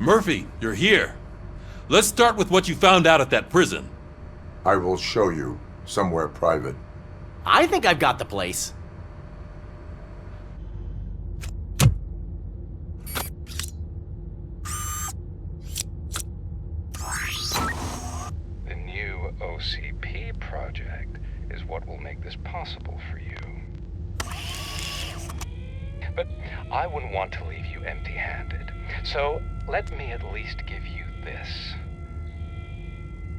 Murphy, you're here. Let's start with what you found out at that prison. I will show you, somewhere private. I think I've got the place. The new OCP project is what will make this possible for you. But I wouldn't want to leave you empty-handed, so let me at least give you this.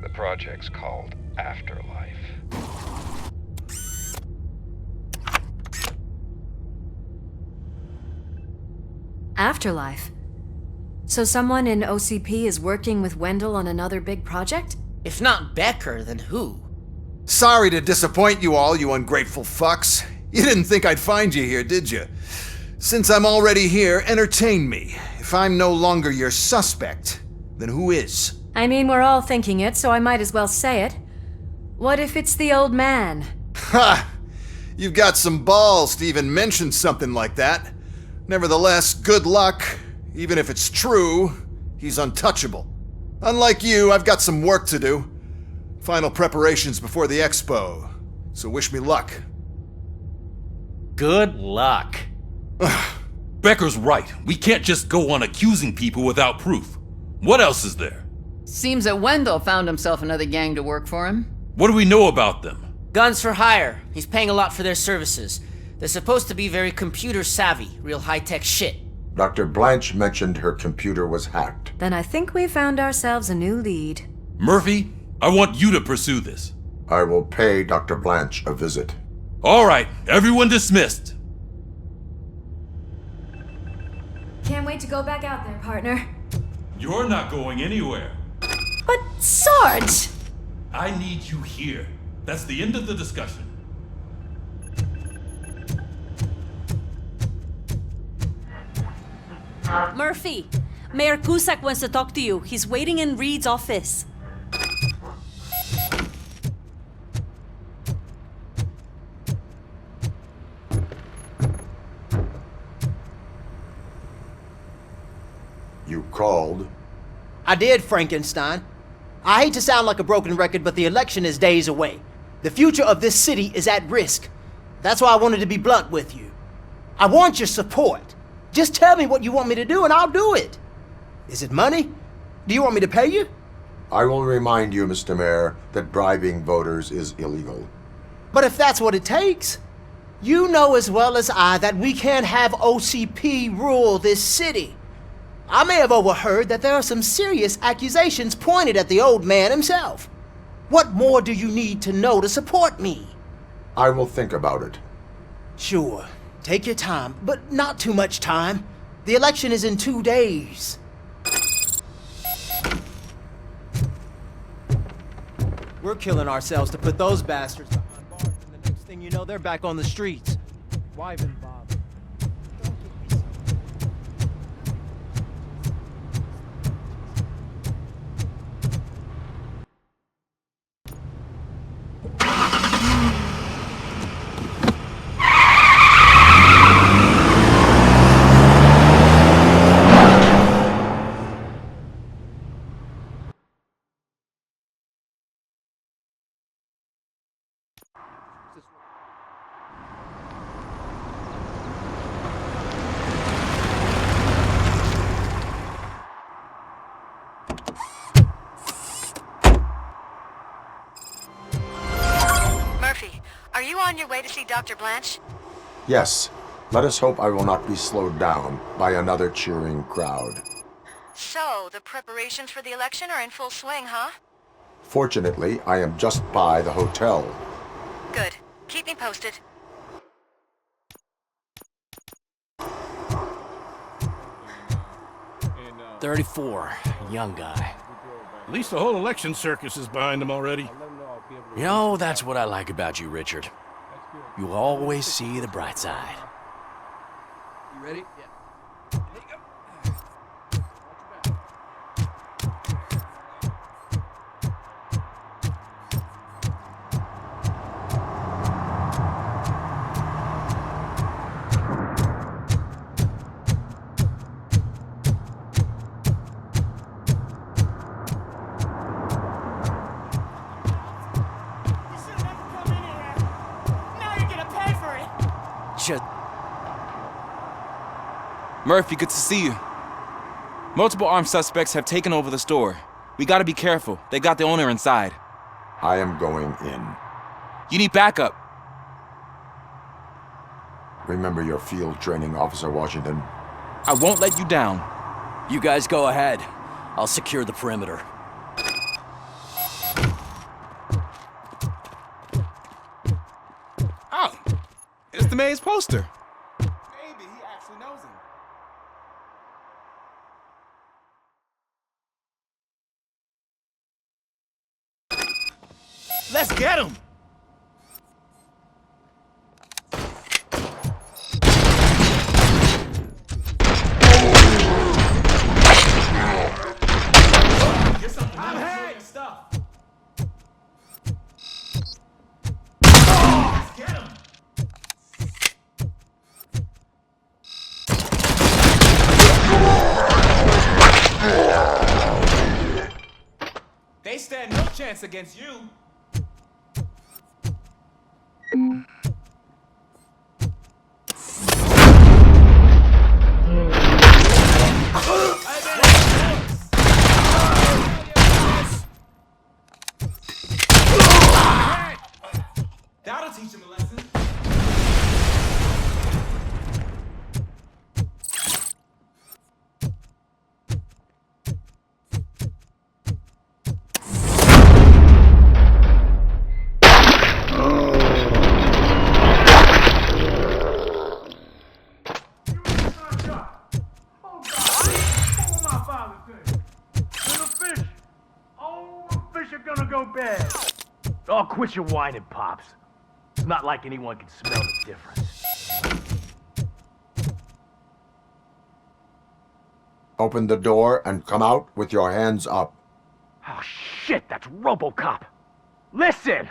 The project's called Afterlife. Afterlife? So someone in OCP is working with Wendell on another big project? If not Becker, then who? Sorry to disappoint you all, you ungrateful fucks. You didn't think I'd find you here, did you? Since I'm already here, entertain me. If I'm no longer your suspect, then who is? I mean, we're all thinking it, so I might as well say it. What if it's the old man? Ha! You've got some balls to even mention something like that. Nevertheless, good luck. Even if it's true, he's untouchable. Unlike you, I've got some work to do. Final preparations before the expo, so wish me luck. Good luck. Becker's right. We can't just go on accusing people without proof. What else is there? Seems that Wendell found himself another gang to work for him. What do we know about them? Guns for hire. He's paying a lot for their services. They're supposed to be very computer savvy, real high-tech shit. Dr. Blanche mentioned her computer was hacked. Then I think we found ourselves a new lead. Murphy, I want you to pursue this. I will pay Dr. Blanche a visit. All right, everyone dismissed. Can't wait to go back out there, partner. You're not going anywhere. But Sarge! I need you here. That's the end of the discussion. Murphy, Mayor Cusack wants to talk to you. He's waiting in Reed's office. You called? I did, Frankenstein. I hate to sound like a broken record, but the election is days away. The future of this city is at risk. That's why I wanted to be blunt with you. I want your support. Just tell me what you want me to do and I'll do it. Is it money? Do you want me to pay you? I will remind you, Mr. Mayor, that bribing voters is illegal. But if that's what it takes, you know as well as I that we can't have OCP rule this city. I may have overheard that there are some serious accusations pointed at the old man himself. What more do you need to know to support me? I will think about it. Sure, take your time, but not too much time. The election is in 2 days. We're killing ourselves to put those bastards behind bars, and the next thing you know, they're back on the streets. Wife and Bob. Murphy, are you on your way to see Dr. Blanche? Yes. Let us hope I will not be slowed down by another cheering crowd. So, the preparations for the election are in full swing, huh? Fortunately, I am just by the hotel. Good. Keep me posted. And 34, young guy. at least the whole election circus is behind him already. You know, that's what I like about you, Richard. You always see the bright side. You ready? Yeah. Here you go. Murphy, good to see you. Multiple armed suspects have taken over the store. We gotta be careful. They got the owner inside. I am going in. You need backup. Remember your field training, Officer Washington. I won't let you down. You guys go ahead. I'll secure the perimeter. Oh, it's the mayor's poster. Maybe he actually knows him. Let's get him! I'm head! Stuff. Let's get him! They stand no chance against you. That'll teach him a lesson. Oh, quit your whining, Pops. It's not like anyone can smell the difference. Open the door and come out with your hands up. Oh, shit, that's RoboCop. Listen!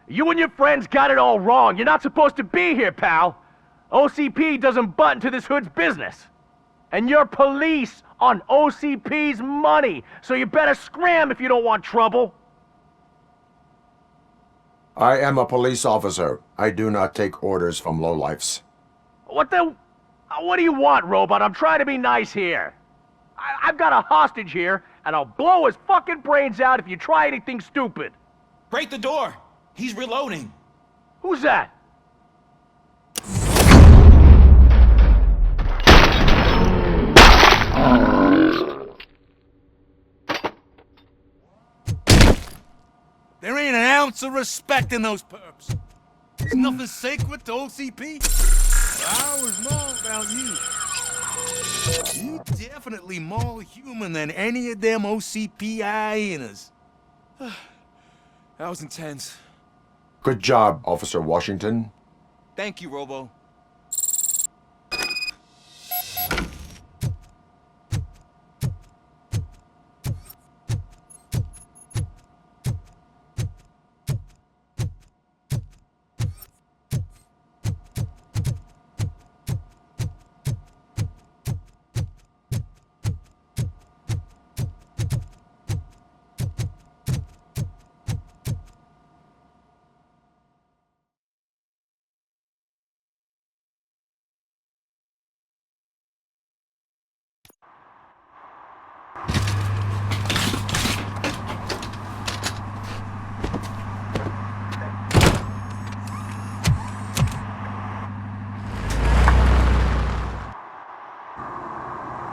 You and your friends got it all wrong. You're not supposed to be here, pal. OCP doesn't butt into this hood's business. And you're police on OCP's money, so you better scram if you don't want trouble. I am a police officer. I do not take orders from lowlifes. What do you want, Robot? I'm trying to be nice here. I've got a hostage here, and I'll blow his fucking brains out if you try anything stupid. Break the door. He's reloading. Who's that? There ain't an ounce of respect in those perps. There's nothing sacred to OCP. I was wrong about you. You definitely more human than any of them OCP hyenas. That was intense. Good job, Officer Washington. Thank you, Robo.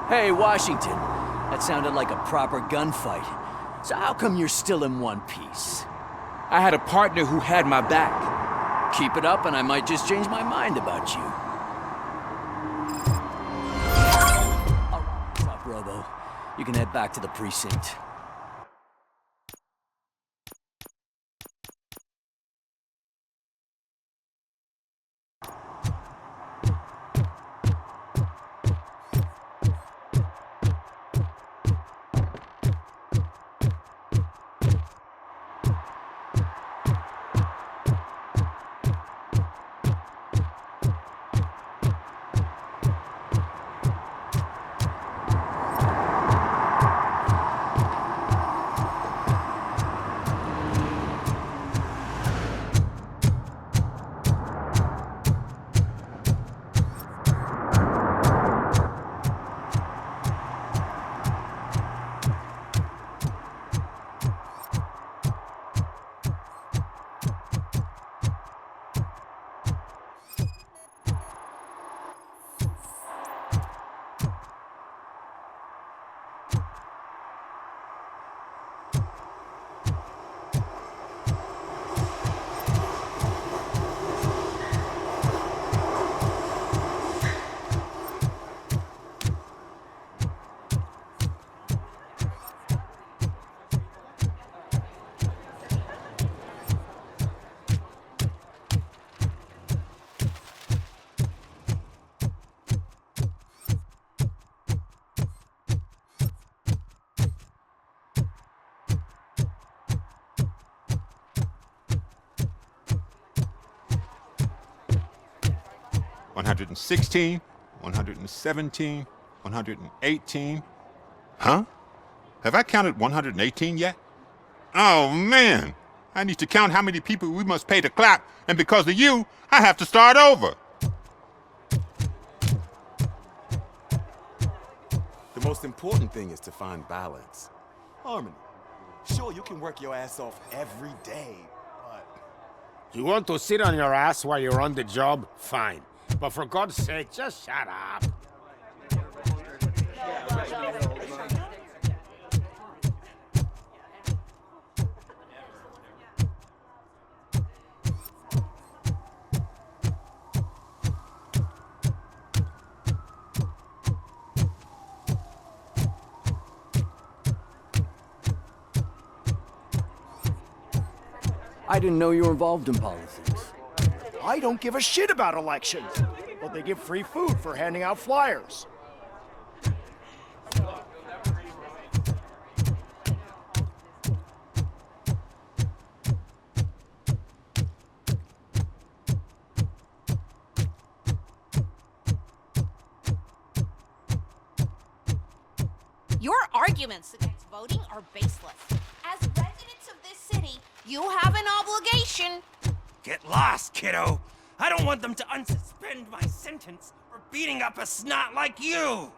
Hey, Washington. That sounded like a proper gunfight. So how come you're still in one piece? I had a partner who had my back. Keep it up and I might just change my mind about you. All right, what's up, Robo? You can head back to the precinct. 116, 117, 118. Huh? Have I counted 118 yet? Oh, man! I need to count how many people we must pay to clap, and because of you, I have to start over. The most important thing is to find balance. Harmony. Sure, you can work your ass off every day, but... You want to sit on your ass while you're on the job? Fine. But for God's sake, just shut up. I didn't know you were involved in politics. I don't give a shit about elections, but they give free food for handing out flyers. Your arguments against voting are baseless. As residents of this city, you have an obligation. Get lost, kiddo. I don't want them to unsuspend my sentence for beating up a snot like you.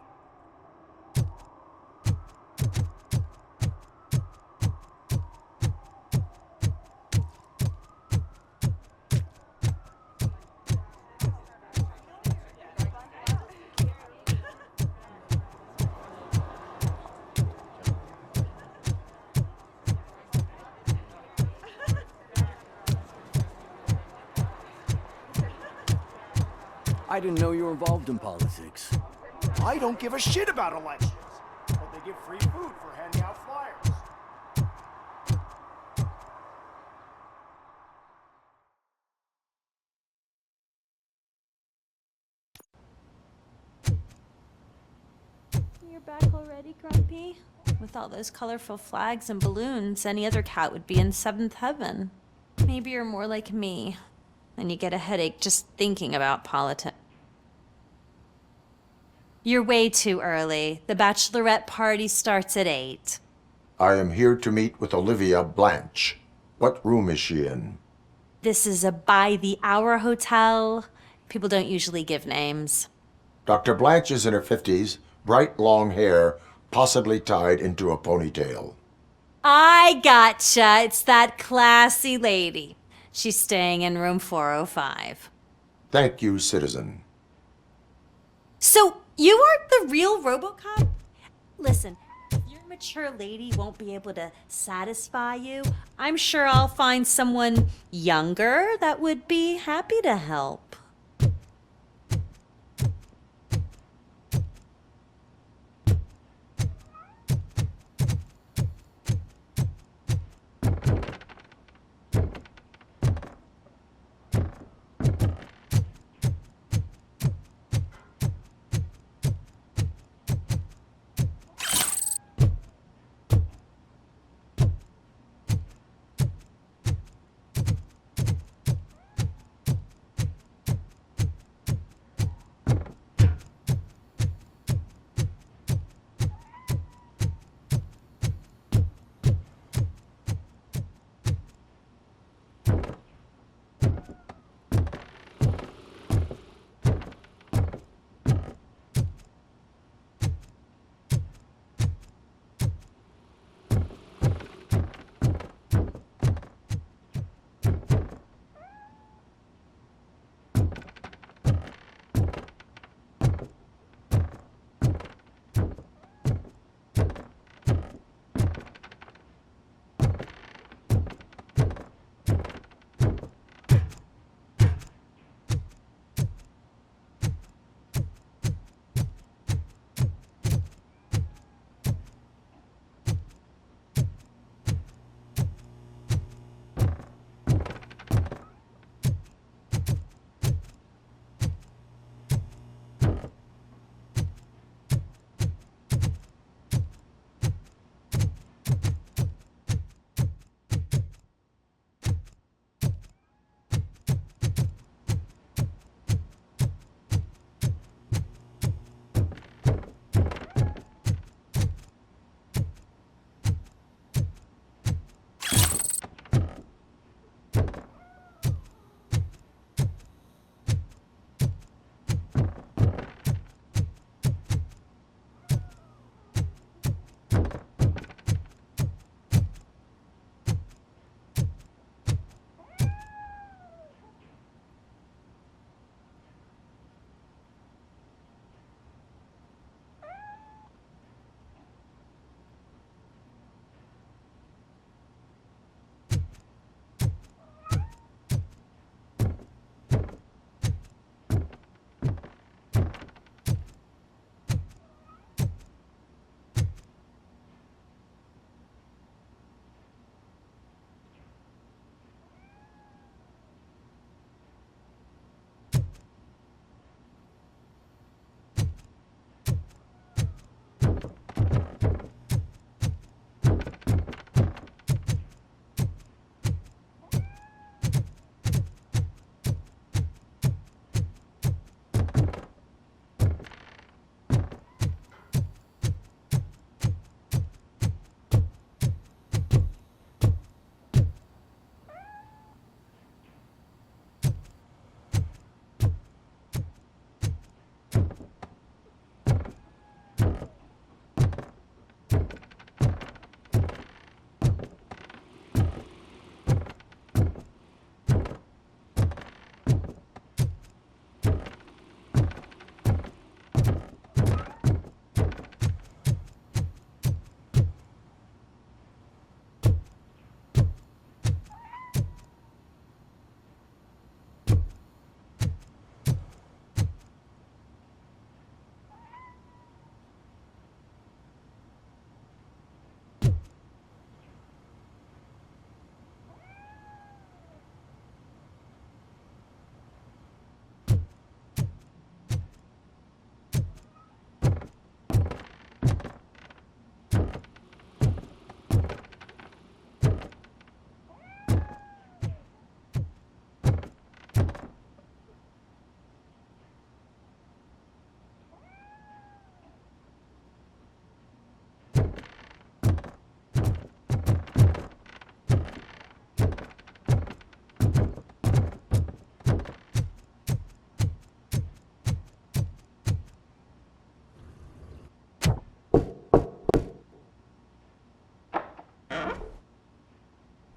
I didn't know you were involved in politics. I don't give a shit about elections, but they give free food for handing out flyers. You're back already, Grumpy? With all those colorful flags and balloons, any other cat would be in seventh heaven. Maybe you're more like me, and you get a headache just thinking about politics. You're way too early. The bachelorette party starts at 8. I am here to meet with Olivia Blanche. What room is she in? This is a by-the-hour hotel. People don't usually give names. Dr. Blanche is in her 50s, bright long hair, possibly tied into a ponytail. I gotcha. It's that classy lady. She's staying in room 405. Thank you, citizen. So, you are the real RoboCop? Listen, if your mature lady won't be able to satisfy you, I'm sure I'll find someone younger that would be happy to help.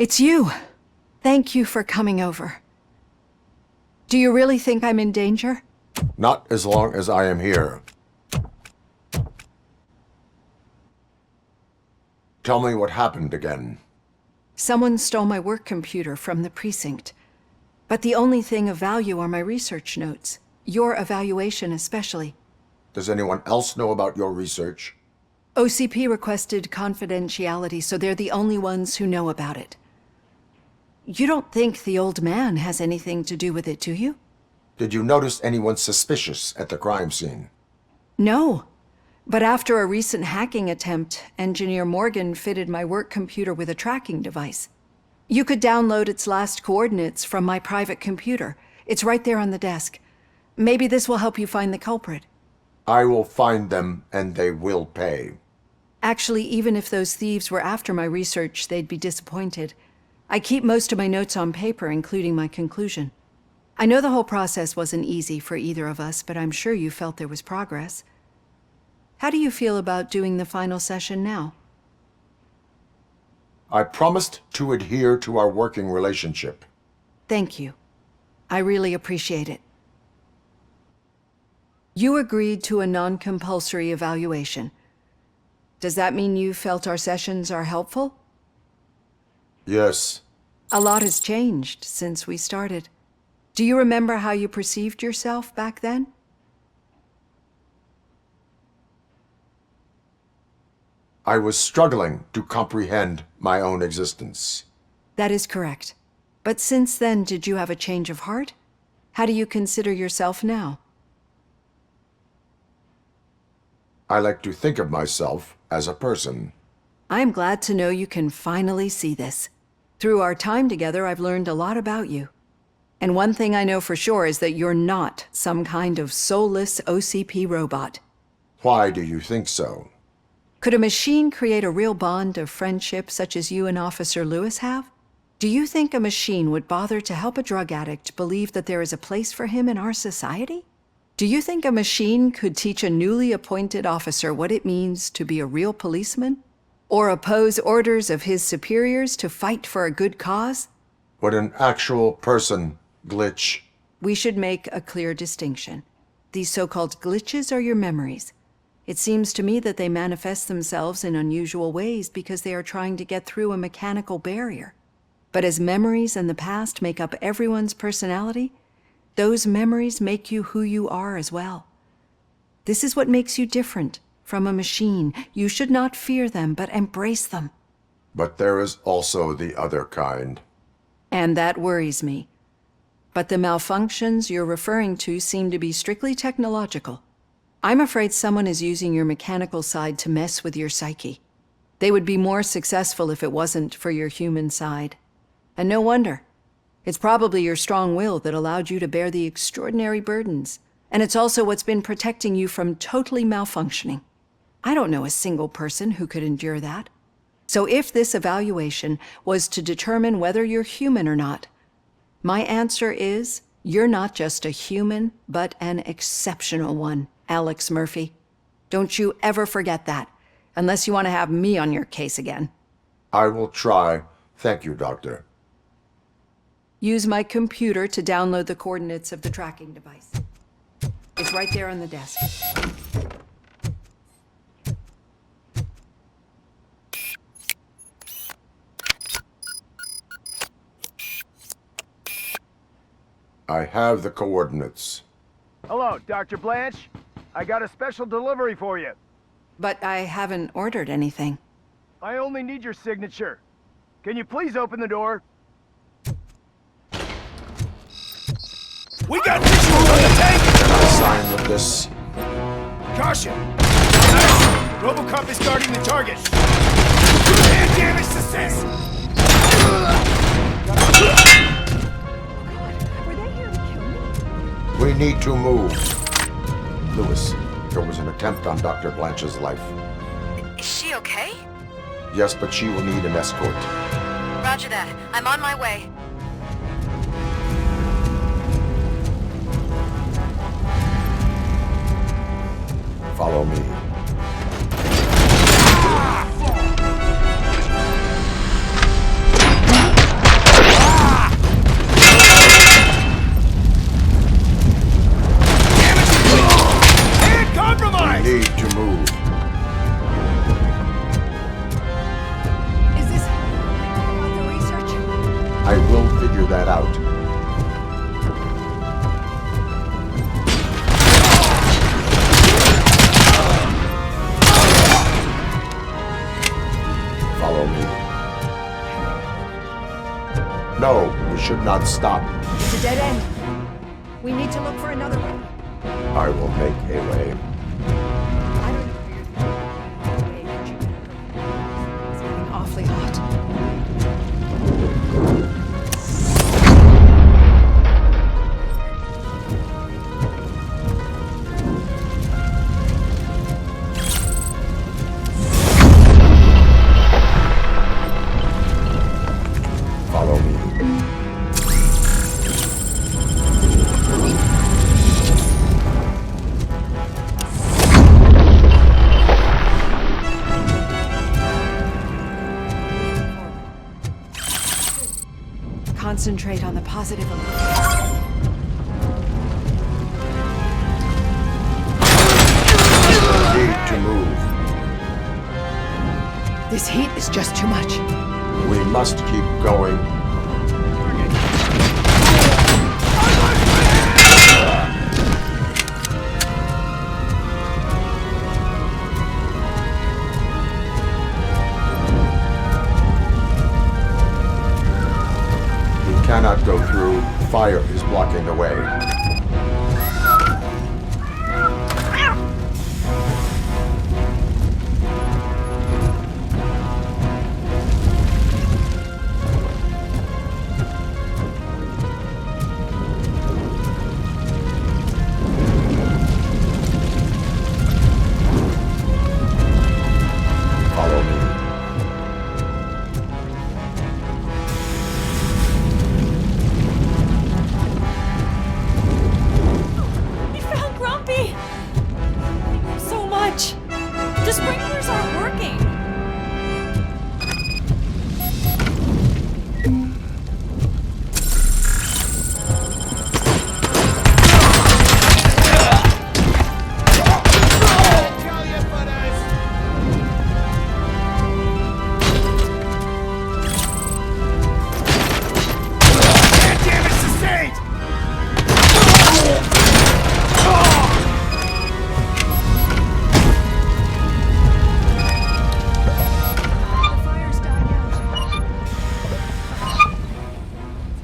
It's you. Thank you for coming over. Do you really think I'm in danger? Not as long as I am here. Tell me what happened again. Someone stole my work computer from the precinct. But the only thing of value are my research notes. Your evaluation especially. Does anyone else know about your research? OCP requested confidentiality, so they're the only ones who know about it. You don't think the old man has anything to do with it, do you? Did you notice anyone suspicious at the crime scene? No. But after a recent hacking attempt, Engineer Morgan fitted my work computer with a tracking device. You could download its last coordinates from my private computer. It's right there on the desk. Maybe this will help you find the culprit. I will find them, and they will pay. Actually, even if those thieves were after my research, they'd be disappointed. I keep most of my notes on paper, including my conclusion. I know the whole process wasn't easy for either of us, but I'm sure you felt there was progress. How do you feel about doing the final session now? I promised to adhere to our working relationship. Thank you. I really appreciate it. You agreed to a non-compulsory evaluation. Does that mean you felt our sessions are helpful? Yes. A lot has changed since we started. Do you remember how you perceived yourself back then? I was struggling to comprehend my own existence. That is correct. But since then, did you have a change of heart? How do you consider yourself now? I like to think of myself as a person. I'm glad to know you can finally see this. Through our time together, I've learned a lot about you. And one thing I know for sure is that you're not some kind of soulless OCP robot. Why do you think so? Could a machine create a real bond of friendship such as you and Officer Lewis have? Do you think a machine would bother to help a drug addict believe that there is a place for him in our society? Do you think a machine could teach a newly appointed officer what it means to be a real policeman? Or oppose orders of his superiors to fight for a good cause? Would an actual person glitch? We should make a clear distinction. These so-called glitches are your memories. It seems to me that they manifest themselves in unusual ways because they are trying to get through a mechanical barrier. But as memories and the past make up everyone's personality, those memories make you who you are as well. This is what makes you different from a machine. You should not fear them, but embrace them. But there is also the other kind. And that worries me. But the malfunctions you're referring to seem to be strictly technological. I'm afraid someone is using your mechanical side to mess with your psyche. They would be more successful if it wasn't for your human side. And no wonder. It's probably your strong will that allowed you to bear the extraordinary burdens. And it's also what's been protecting you from totally malfunctioning. I don't know a single person who could endure that. So if this evaluation was to determine whether you're human or not, my answer is, you're not just a human, but an exceptional one, Alex Murphy. Don't you ever forget that, unless you want to have me on your case again. I will try. Thank you, Doctor. Use my computer to download the coordinates of the tracking device. It's right there on the desk. I have the coordinates. Hello, Dr. Blanche. I got a special delivery for you. But I haven't ordered anything. I only need your signature. Can you please open the door? We got visual on the tank! Sign with this. Caution! RoboCop is guarding the target. And damage success! We need to move. Lewis, there was an attempt on Dr. Blanche's life. Is she okay? Yes, but she will need an escort. Roger that. I'm on my way. Follow me. No, we should not stop. It's a dead end. We need to look for another way. I will make a way. It's getting awfully hot. Follow me. Concentrate on the positive. Need to move. This heat is just too much. We must keep going. We cannot go through. Fire is blocking the way. Follow me. We found Grumpy! So much! The sprinklers aren't working! Damage sustained!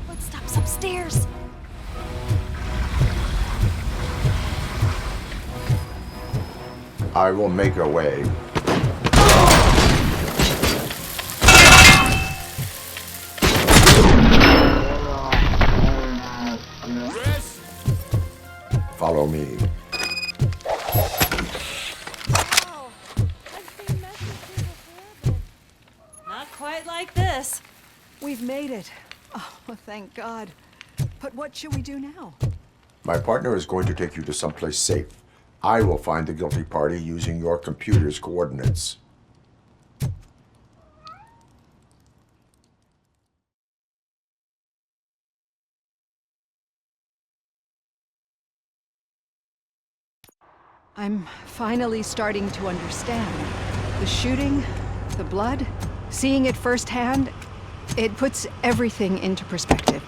Footsteps upstairs! I will make a way. Follow me. Not quite like this. We've made it. Oh, well, thank God. But what should we do now? My partner is going to take you to someplace safe. I will find the guilty party using your computer's coordinates. I'm finally starting to understand. The shooting, the blood, seeing it firsthand, it puts everything into perspective.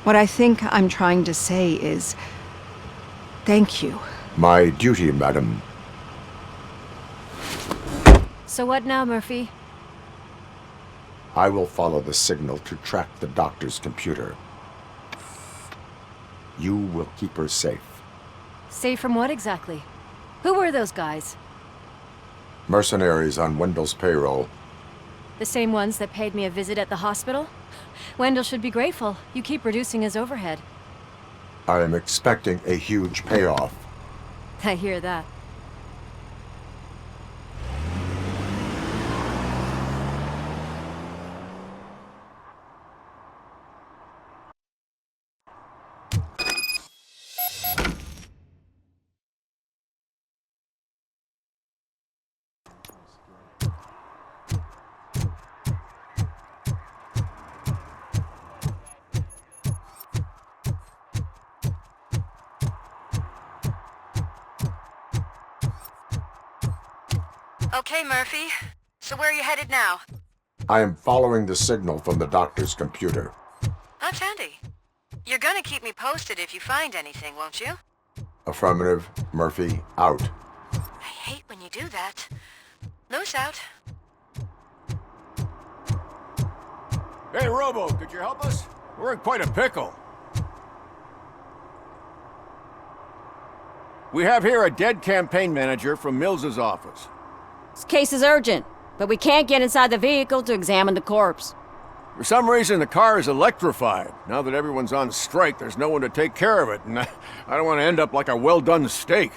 What I think I'm trying to say is, thank you. My duty, madam. So what now, Murphy? I will follow the signal to track the doctor's computer. You will keep her safe. Safe from what exactly? Who were those guys? Mercenaries on Wendell's payroll. The same ones that paid me a visit at the hospital? Wendell should be grateful. You keep reducing his overhead. I am expecting a huge payoff. I hear that. Okay, Murphy. So where are you headed now? I am following the signal from the doctor's computer. That's handy. You're gonna keep me posted if you find anything, won't you? Affirmative. Murphy, out. I hate when you do that. Loose out. Hey, Robo, could you help us? We're in quite a pickle. We have here a dead campaign manager from Mills's office. This case is urgent, but we can't get inside the vehicle to examine the corpse. For some reason, the car is electrified. Now that everyone's on strike, there's no one to take care of it, and I don't want to end up like a well-done steak.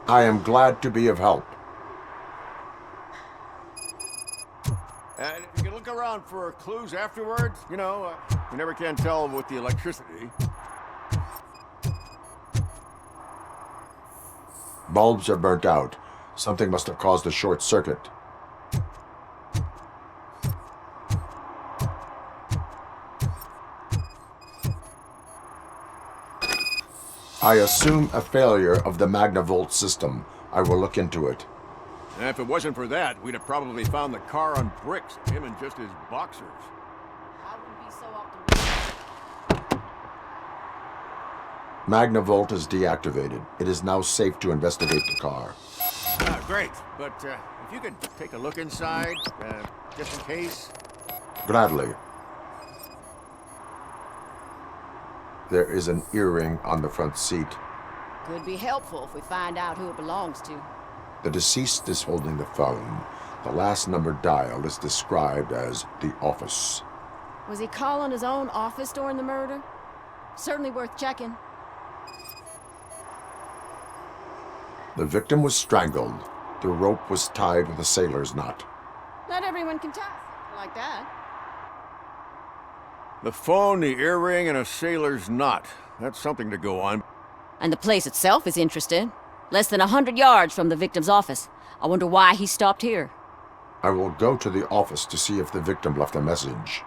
I am glad to be of help. And if you can look around for clues afterwards, you know, you never can tell with the electricity. Bulbs are burnt out. Something must have caused a short circuit. I assume a failure of the Magnavolt system. I will look into it. And if it wasn't for that, we'd have probably found the car on bricks, him in just his boxers. I wouldn't be so optimistic. Magnavolt is deactivated. It is now safe to investigate the car. Ah, great. But if you could take a look inside, just in case. Gladly. There is an earring on the front seat. Could be helpful if we find out who it belongs to. The deceased is holding the phone. The last number dialed is described as the office. Was he calling his own office during the murder? Certainly worth checking. The victim was strangled. The rope was tied with a sailor's knot. Not everyone can tie something like that. The phone, the earring, and a sailor's knot. That's something to go on. And the place itself is interesting. Less than 100 yards from the victim's office. I wonder why he stopped here. I will go to the office to see if the victim left a message.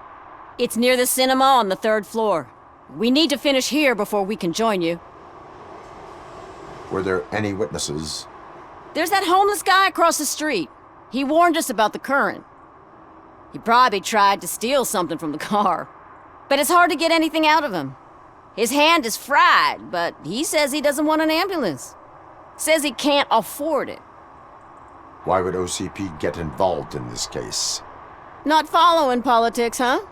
It's near the cinema on the 3rd floor. We need to finish here before we can join you. Were there any witnesses? There's that homeless guy across the street. He warned us about the current. He probably tried to steal something from the car. But it's hard to get anything out of him. His hand is fried, but he says he doesn't want an ambulance. Says he can't afford it. Why would OCP get involved in this case? Not following politics, huh?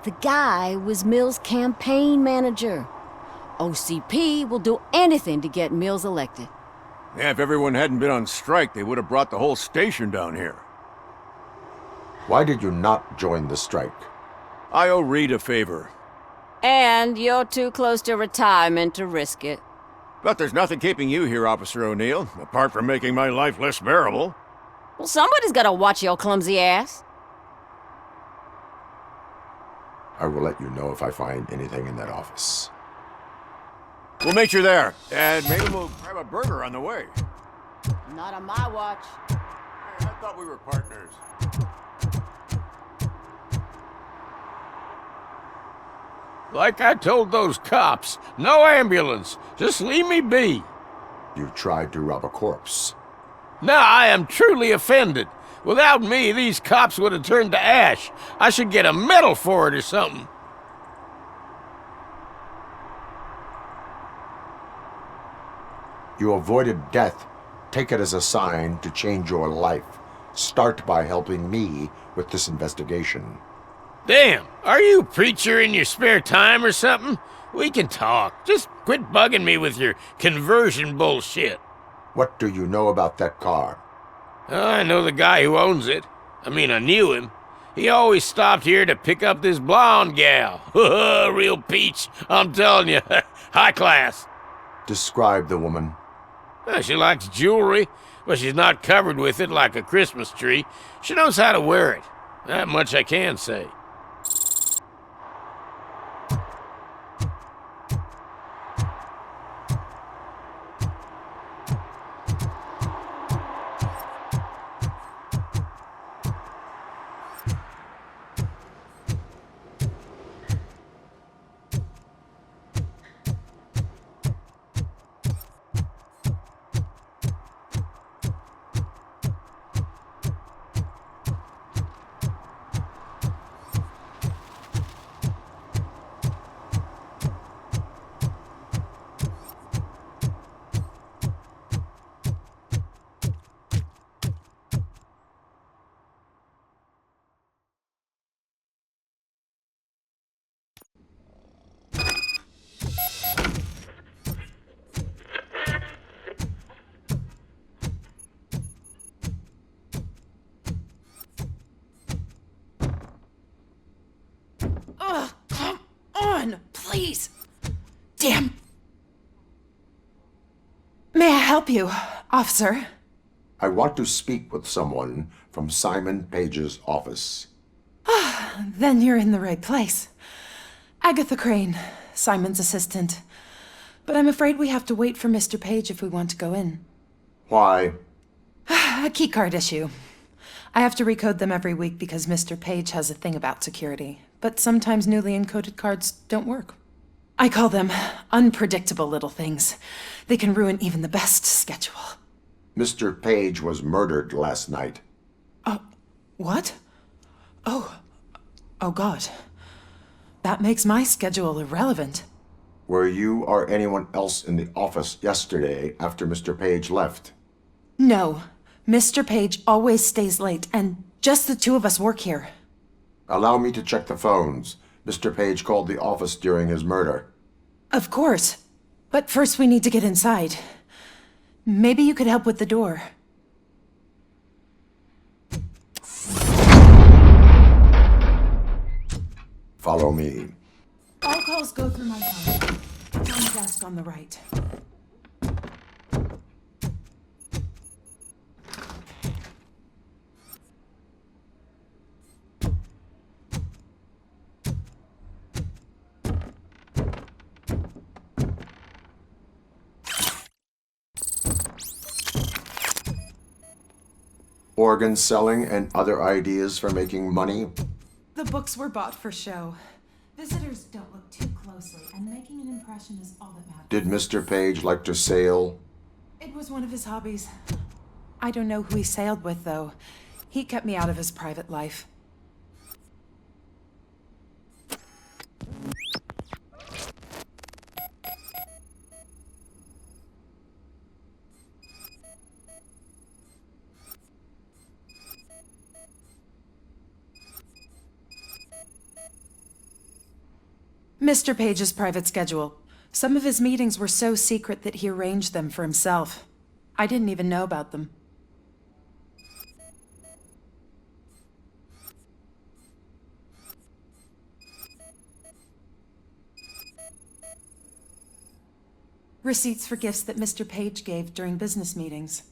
The guy was Mills' campaign manager. OCP will do anything to get Mills elected. Yeah, if everyone hadn't been on strike, they would have brought the whole station down here. Why did you not join the strike? I owe Reed a favor. And you're too close to retirement to risk it. But there's nothing keeping you here, Officer O'Neill, apart from making my life less bearable. Well, somebody's gotta watch your clumsy ass. I will let you know if I find anything in that office. We'll meet you there, and maybe we'll grab a burger on the way. Not on my watch. Hey, I thought we were partners. Like I told those cops, no ambulance. Just leave me be. You tried to rob a corpse. Now I am truly offended. Without me, these cops would have turned to ash. I should get a medal for it or something. You avoided death. Take it as a sign to change your life. Start by helping me with this investigation. Damn, are you a preacher in your spare time or something? We can talk. Just quit bugging me with your conversion bullshit. What do you know about that car? I know the guy who owns it. I knew him. He always stopped here to pick up this blonde gal. Real peach, I'm telling you. High class. Describe the woman. She likes jewelry, but she's not covered with it like a Christmas tree. She knows how to wear it. That much I can say. please. Damn. May I help you, officer? I want to speak with someone from Simon Page's office. Then you're in the right place. Agatha Crane, Simon's assistant. But I'm afraid we have to wait for Mr. Page if we want to go in. Why? A keycard issue. I have to recode them every week because Mr. Page has a thing about security. But sometimes newly encoded cards don't work. I call them unpredictable little things. They can ruin even the best schedule. Mr. Page was murdered last night. What? Oh God. That makes my schedule irrelevant. Were you or anyone else in the office yesterday after Mr. Page left? No. Mr. Page always stays late, and just the two of us work here. Allow me to check the phones. Mr. Page called the office during his murder. Of course. But first we need to get inside. Maybe you could help with the door. Follow me. All calls go through my phone. On the desk on the right. Organ selling and other ideas for making money? The books were bought for show. Visitors don't look too closely, and making an impression is all that matters. Did Mr. Page like to sail? It was one of his hobbies. I don't know who he sailed with, though. He kept me out of his private life. Mr. Page's private schedule. Some of his meetings were so secret that he arranged them for himself. I didn't even know about them. Receipts for gifts that Mr. Page gave during business meetings.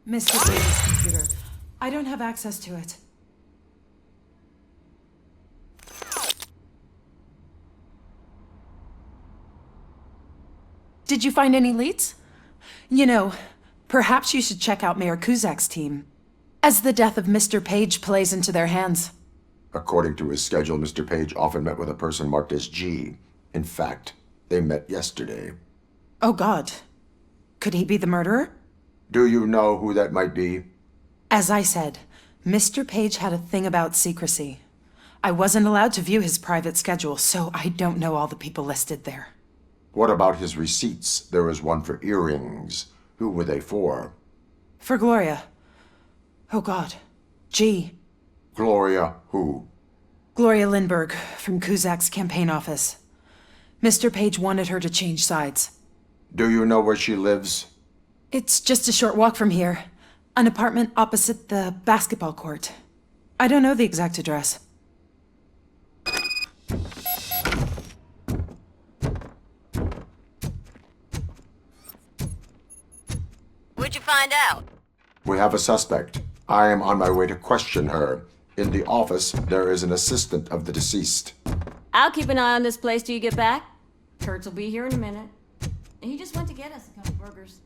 Mr. Page's computer. I don't have access to it. Did you find any leads? You know, perhaps you should check out Mayor Kuzak's team, as the death of Mr. Page plays into their hands. According to his schedule, Mr. Page often met with a person marked as G. In fact, they met yesterday. Oh God. Could he be the murderer? Do you know who that might be? As I said, Mr. Page had a thing about secrecy. I wasn't allowed to view his private schedule, so I don't know all the people listed there. What about his receipts? There was one for earrings. Who were they for? For Gloria. Oh God. G. Gloria who? Gloria Lindbergh, from Kuzak's campaign office. Mr. Page wanted her to change sides. Do you know where she lives? It's just a short walk from here. An apartment opposite the basketball court. I don't know the exact address. What'd you find out? We have a suspect. I am on my way to question her. In the office, there is an assistant of the deceased. I'll keep an eye on this place till you get back. Kurtz will be here in a minute. He just went to get us a couple burgers.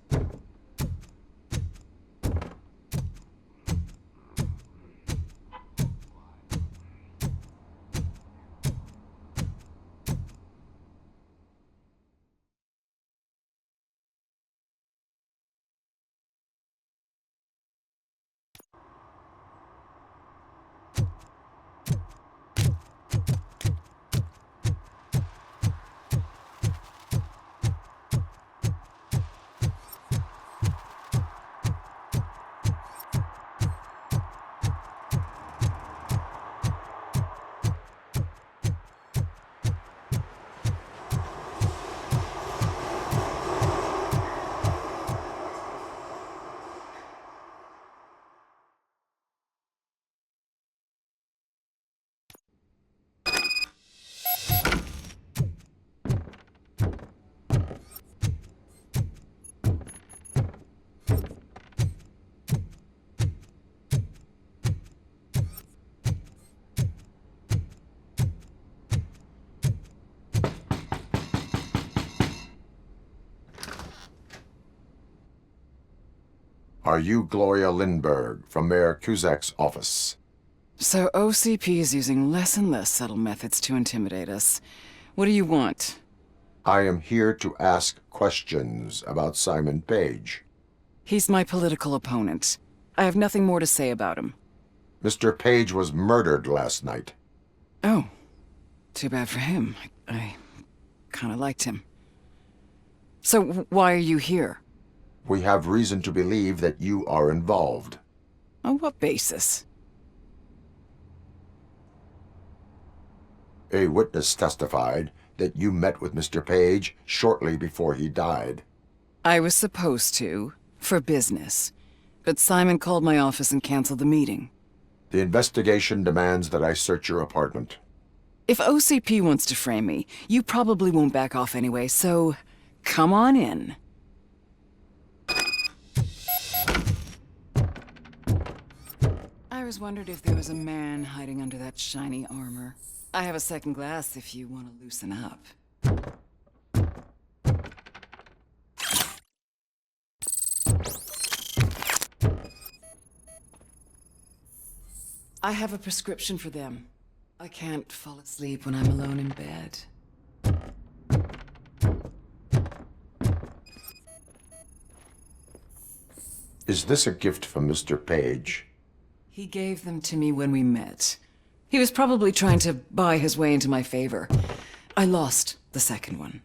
Are you Gloria Lindbergh from Mayor Kuzak's office? So OCP is using less and less subtle methods to intimidate us. What do you want? I am here to ask questions about Simon Page. He's my political opponent. I have nothing more to say about him. Mr. Page was murdered last night. Oh. Too bad for him. I kinda liked him. So why are you here? We have reason to believe that you are involved. On what basis? A witness testified that you met with Mr. Page shortly before he died. I was supposed to, for business. But Simon called my office and canceled the meeting. The investigation demands that I search your apartment. If OCP wants to frame me, you probably won't back off anyway, so come on in. I always wondered if there was a man hiding under that shiny armor. I have a second glass if you want to loosen up. I have a prescription for them. I can't fall asleep when I'm alone in bed. Is this a gift from Mr. Page? He gave them to me when we met. He was probably trying to buy his way into my favor. I lost the second one.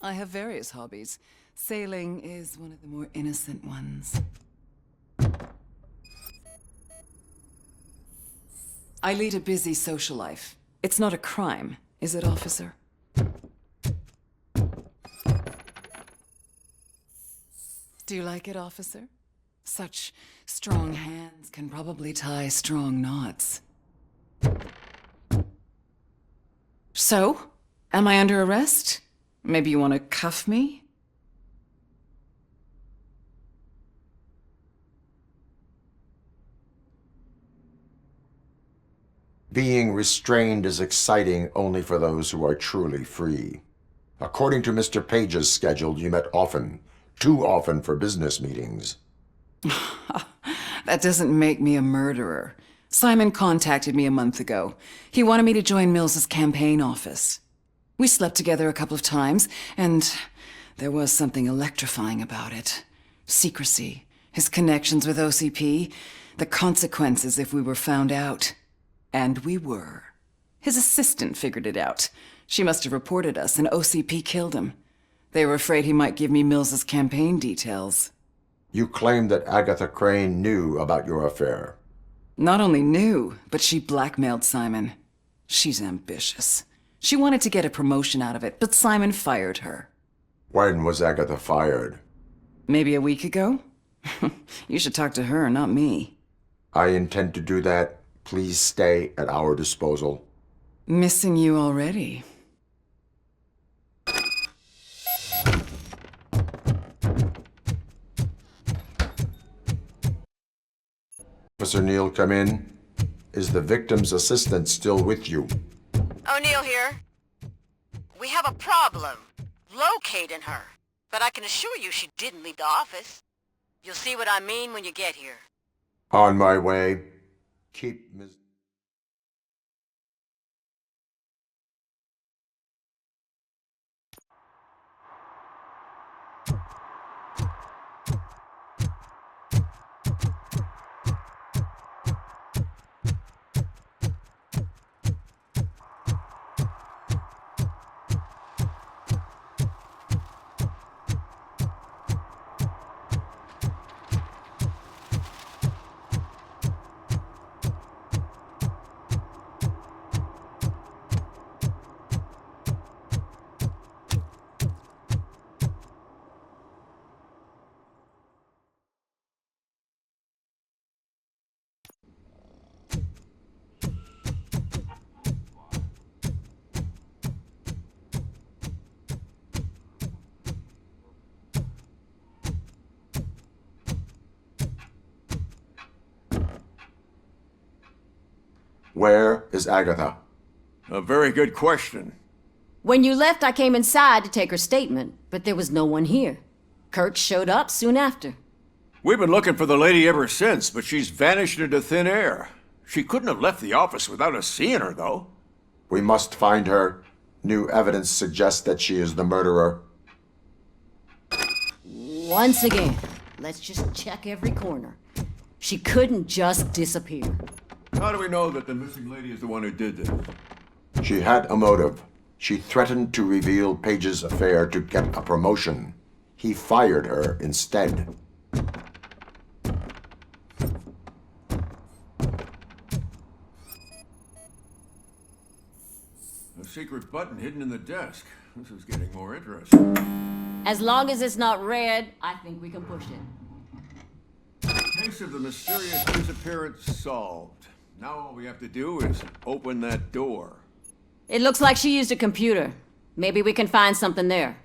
I have various hobbies. Sailing is one of the more innocent ones. I lead a busy social life. It's not a crime, is it, officer? Do you like it, officer? Such strong hands can probably tie strong knots. So, am I under arrest? Maybe you want to cuff me? Being restrained is exciting only for those who are truly free. According to Mr. Page's schedule, you met often. Too often for business meetings. That doesn't make me a murderer. Simon contacted me a month ago. He wanted me to join Mills's campaign office. We slept together a couple of times, and there was something electrifying about it. Secrecy, his connections with OCP, the consequences if we were found out. And we were. His assistant figured it out. She must have reported us, and OCP killed him. They were afraid he might give me Mills's campaign details. You claim that Agatha Crane knew about your affair. Not only knew, but she blackmailed Simon. She's ambitious. She wanted to get a promotion out of it, but Simon fired her. When was Agatha fired? Maybe a week ago? You should talk to her, not me. I intend to do that. Please stay at our disposal. Missing you already. Officer Neal, come in. Is the victim's assistant still with you? O'Neill here. We have a problem locating her, but I can assure you she didn't leave the office. You'll see what I mean when you get here. On my way. Keep Ms. Where is Agatha? A very good question. When you left, I came inside to take her statement, but there was no one here. Kirk showed up soon after. We've been looking for the lady ever since, but she's vanished into thin air. She couldn't have left the office without us seeing her, though. We must find her. New evidence suggests that she is the murderer. Once again, let's just check every corner. She couldn't just disappear. How do we know that the missing lady is the one who did this? She had a motive. She threatened to reveal Page's affair to get a promotion. He fired her instead. A secret button hidden in the desk. This is getting more interesting. As long as it's not red, I think we can push it. Case of the mysterious disappearance solved. Now all we have to do is open that door. It looks like she used a computer. Maybe we can find something there.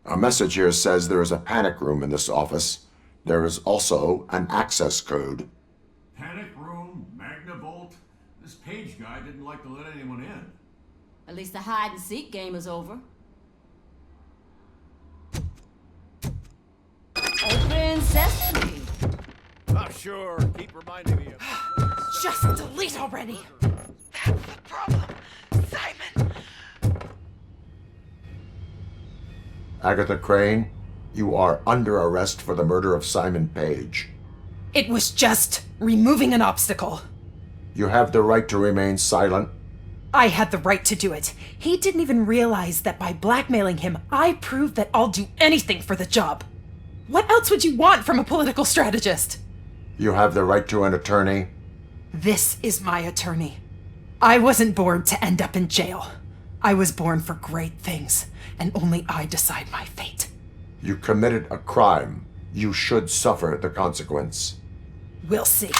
A message here says there is a panic room in this office. There is also an access code. Panic room, Magnavolt. This Page guy didn't like to let anyone in. At least the hide-and-seek game is over. Open sesame! Oh, sure. Keep reminding me of... Just delete already! That's the problem, Simon. Agatha Crane, you are under arrest for the murder of Simon Page. It was just removing an obstacle. You have the right to remain silent. I had the right to do it. He didn't even realize that by blackmailing him, I proved that I'll do anything for the job. What else would you want from a political strategist? You have the right to an attorney. This is my attorney. I wasn't born to end up in jail. I was born for great things, and only I decide my fate. You committed a crime. You should suffer the consequence. We'll see.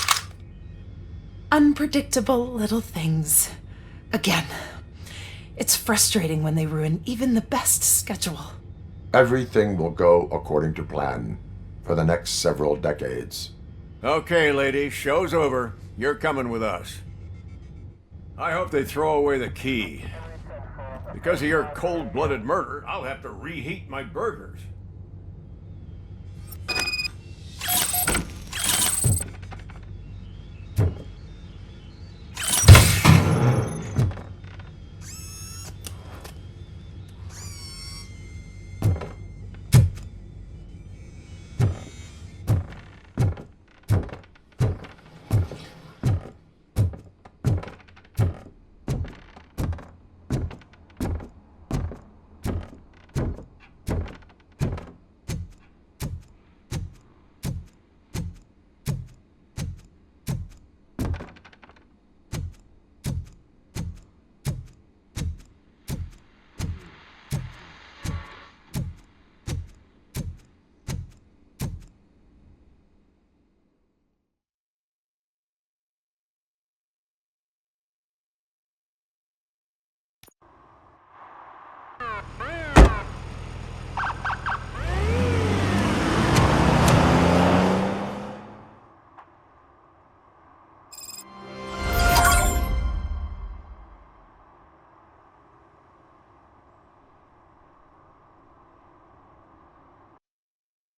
Unpredictable little things. Again, it's frustrating when they ruin even the best schedule. Everything will go according to plan for the next several decades. Okay, lady, show's over. You're coming with us. I hope they throw away the key. Because of your cold-blooded murder, I'll have to reheat my burgers.